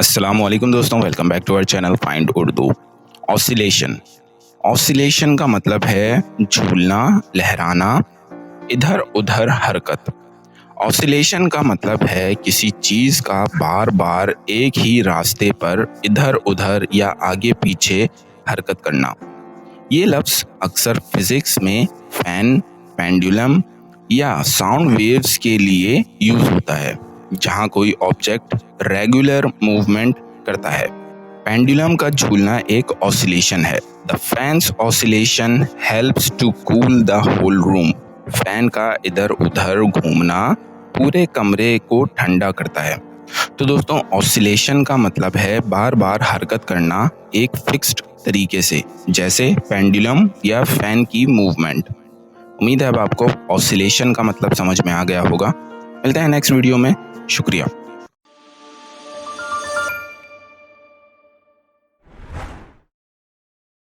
अस्सलामुअलैकुम दोस्तों, welcome back to our channel find Urdu. Oscillation oscillation का मतलब है झूलना, लहराना, इधर उधर हरकत। ऑसिलेशन का मतलब है किसी चीज का बार बार एक ही रास्ते पर इधर उधर या आगे पीछे हरकत करना। ये लफ्ज अक्सर फिजिक्स में फैन, पेंडुलम या साउंड वेव्स के लिए यूज होता है, जहाँ कोई ऑब्जेक्ट रेगुलर मूवमेंट करता है। पेंडुलम का झूलना एक ऑसिलेशन है। The fan's oscillation helps to cool the whole room. Fan का इधर उधर घूमना पूरे कमरे को ठंडा करता है। तो दोस्तों, ऑसिलेशन का मतलब है बार बार हरकत करना एक फिक्स्ड तरीके से, जैसे पेंडुलम या फैन की मूवमेंट। उम्मीद है अब आपको ऑसिलेशन का मतलब समझ में आ गया होगा। मिलते हैं नेक्स्ट वीडियो में। शुक्रिया।